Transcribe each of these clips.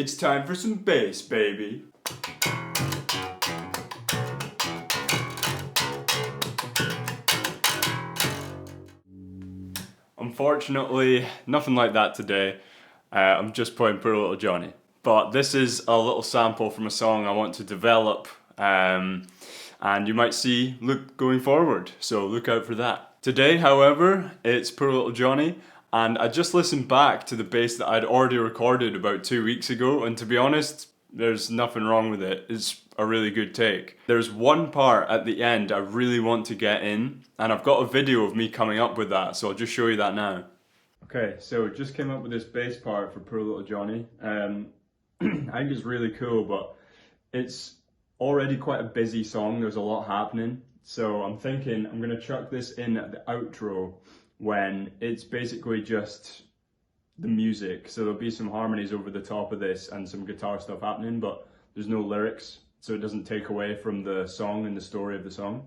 It's time for some bass, baby. Unfortunately, nothing like that today. I'm just playing Poor Little Johnny. But this is a little sample from a song I want to develop, and you might see going forward, so look out for that. Today, however, it's Poor Little Johnny, and I just listened back to the bass that I'd already recorded about 2 weeks ago, and to be honest, there's nothing wrong with it. It's a really good take. There's one part at the end I really want to get in, and I've got a video of me coming up with that, so I'll just show you that now. Okay, so just came up with this bass part for Poor Little Johnny. I think it's really cool, but it's already quite a busy song. There's a lot happening. So I'm thinking I'm going to chuck this in at the outro when it's basically just the music. So there'll be some harmonies over the top of this and some guitar stuff happening, but there's no lyrics, so it doesn't take away from the song and the story of the song.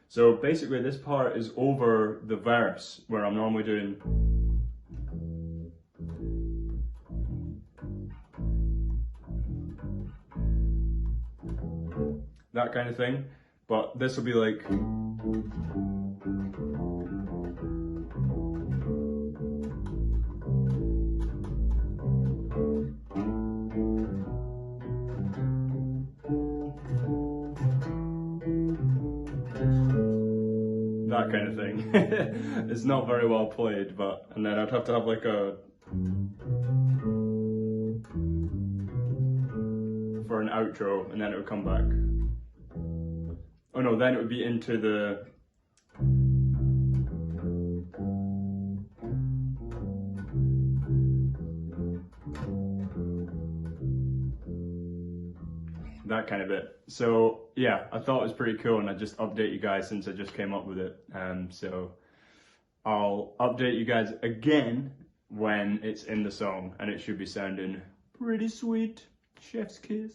So basically this part is over the verse where I'm normally doing that kind of thing, but this will be like that kind of thing. It's not very well played, but and then I'd have to have like a for an outro, and then it would come back. Oh no, then it would be into the that kind of bit. So yeah, I thought it was pretty cool, and I just update you guys since I just came up with it. So I'll update you guys again when it's in the song, and it should be sounding pretty sweet. Chef's kiss.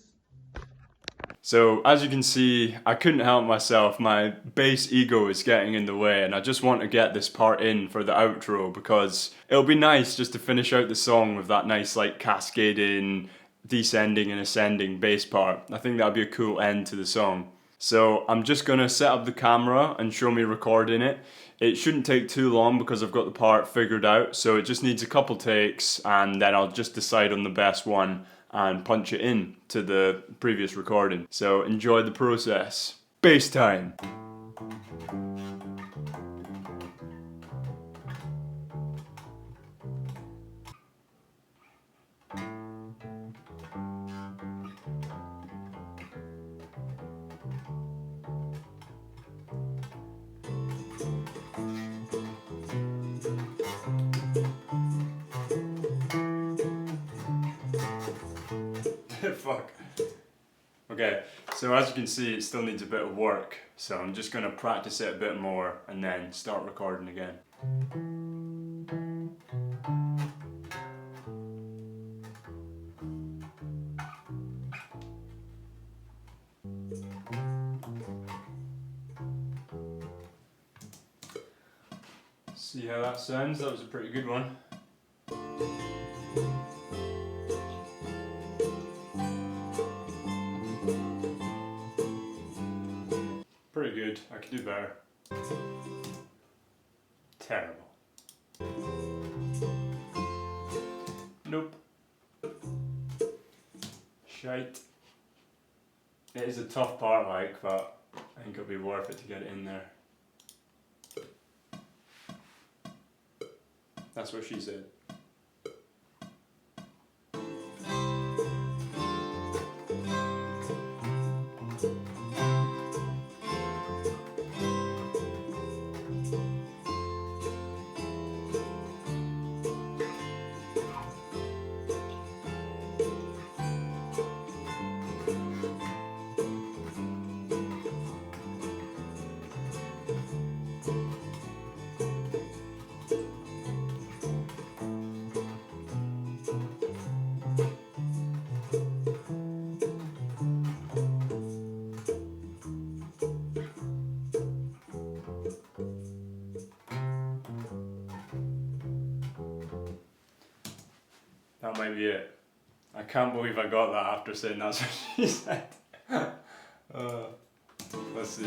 So as you can see, I couldn't help myself. My bass ego is getting in the way, and I just want to get this part in for the outro because it'll be nice just to finish out the song with that nice like cascading, descending and ascending bass part. I think that'd be a cool end to the song. So I'm just gonna set up the camera and show me recording it. It shouldn't take too long because I've got the part figured out, so it just needs a couple takes and then I'll just decide on the best one and punch it in to the previous recording. So enjoy the process. Bass time! Fuck. Okay, so as you can see, it still needs a bit of work, so I'm just gonna practice it a bit more and then start recording again. See how that sounds? That was a pretty good one. Pretty good. I could do better. Terrible. Nope. Shite. It is a tough part, like, but I think it'll be worth it to get it in there. That's what she said. That might be it. I can't believe I got that after saying that's what she said. Let's see.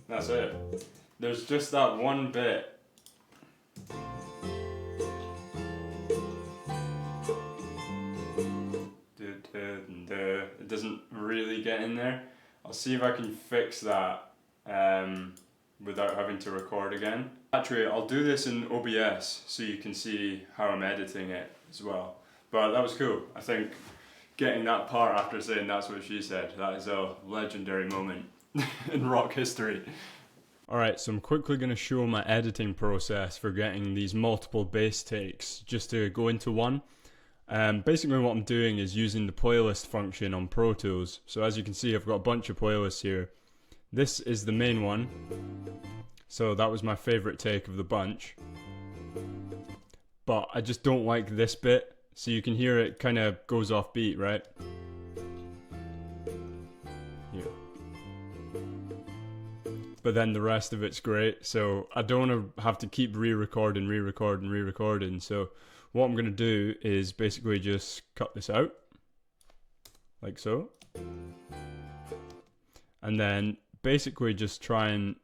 That's it. There's just that one bit. It doesn't really get in there. I'll see if I can fix that without having to record again. Actually, I'll do this in OBS so you can see how I'm editing it as well. But that was cool. I think getting that part after saying that's what she said, that is a legendary moment in rock history. Alright, so I'm quickly going to show my editing process for getting these multiple bass takes, just to go into one. Basically what I'm doing is using the playlist function on Pro Tools. So as you can see, I've got a bunch of playlists here. This is the main one. So that was my favourite take of the bunch. But I just don't like this bit. So you can hear it kind of goes off beat, right? Here. But then the rest of it's great. So I don't want to have to keep re-recording. So what I'm going to do is basically just cut this out, like so. And then basically just try and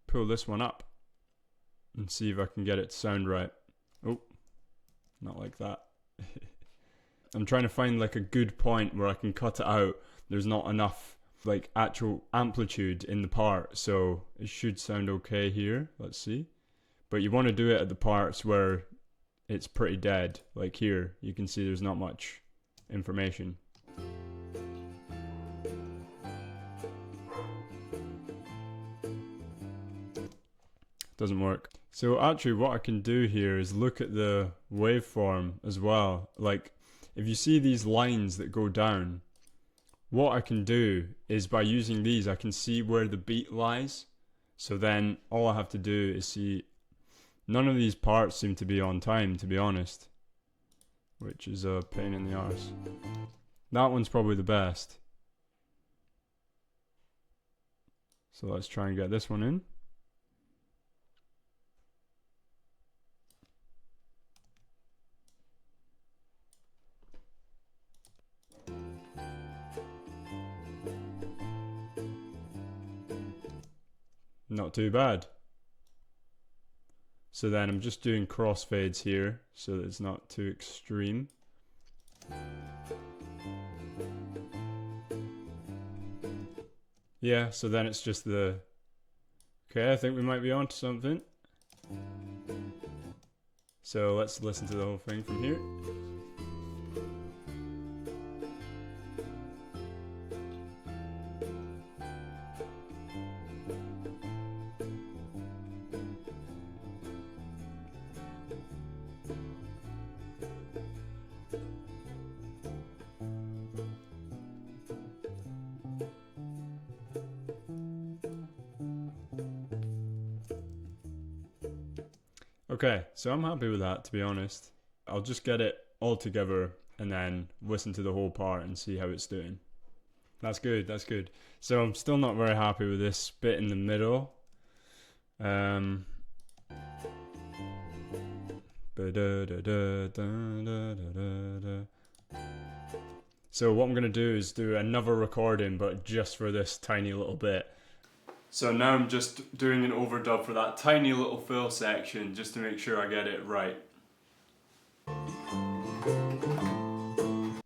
pull this one up and see if I can get it to sound right. Oh, not like that. I'm trying to find like a good point where I can cut it out. There's not enough like actual amplitude in the part, so it should sound okay here. Let's see. But you want to do it at the parts where it's pretty dead. Like here, you can see there's not much information. Doesn't work. So actually what I can do here is look at the waveform as well. Like if you see these lines that go down, what I can do is by using these, I can see where the beat lies. So then all I have to do is see. None of these parts seem to be on time, to be honest, which is a pain in the arse. That one's probably the best. So let's try and get this one in. Not too bad. So then I'm just doing crossfades here so that it's not too extreme. Yeah, so then it's just the... Okay, I think we might be onto something. So let's listen to the whole thing from here. Okay, so I'm happy with that, to be honest. I'll just get it all together and then listen to the whole part and see how it's doing. That's good, that's good. So I'm still not very happy with this bit in the middle. So what I'm going to do is do another recording, but just for this tiny little bit. So now I'm just doing an overdub for that tiny little fill section just to make sure I get it right.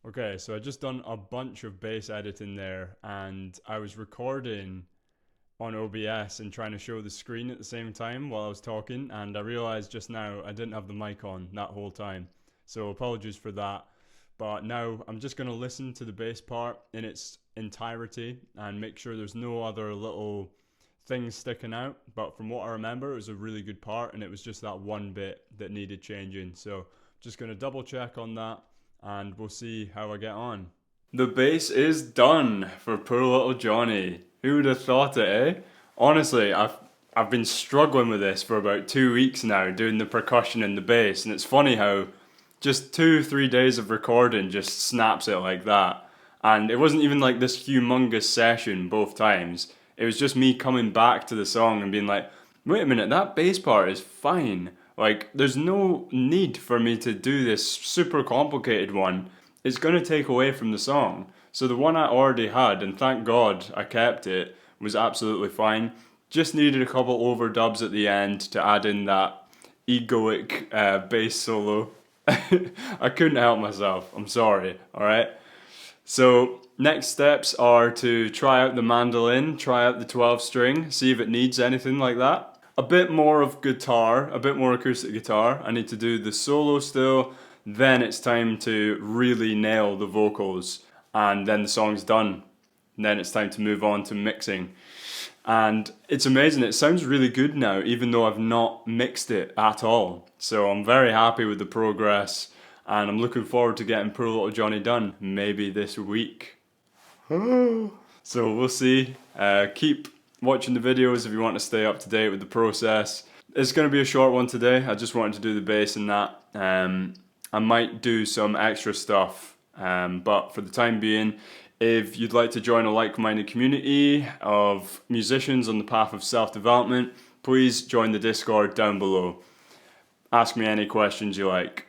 Okay, so I just done a bunch of bass editing there, and I was recording on OBS and trying to show the screen at the same time while I was talking, and I realized just now I didn't have the mic on that whole time. So apologies for that. But now I'm just going to listen to the bass part in its entirety and make sure there's no other little things sticking out. But from what I remember, it was a really good part, and it was just that one bit that needed changing. So just going to double check on that, and we'll see how I get on. The bass is done for poor little Johnny. Who would have thought it, eh? Honestly, I've been struggling with this for about 2 weeks now, doing the percussion and the bass, and it's funny how just 2-3 days of recording just snaps it like that. And it wasn't even like this humongous session both times. It was just me coming back to the song and being like, wait a minute, that bass part is fine. Like, there's no need for me to do this super complicated one. It's going to take away from the song. So the one I already had, and thank God I kept it, was absolutely fine. Just needed a couple overdubs at the end to add in that egoic bass solo. I couldn't help myself. I'm sorry, alright? So next steps are to try out the mandolin, try out the 12 string, see if it needs anything like that. A bit more of guitar, a bit more acoustic guitar. I need to do the solo still, then it's time to really nail the vocals, and then the song's done. And then it's time to move on to mixing. And it's amazing, it sounds really good now, even though I've not mixed it at all. So I'm very happy with the progress, and I'm looking forward to getting Poor Little Johnny done, maybe this week. So we'll see. Keep watching the videos if you want to stay up to date with the process. It's going to be a short one today. I just wanted to do the bass and that. I might do some extra stuff, but for the time being, if you'd like to join a like-minded community of musicians on the path of self-development, please join the Discord down below. Ask me any questions you like.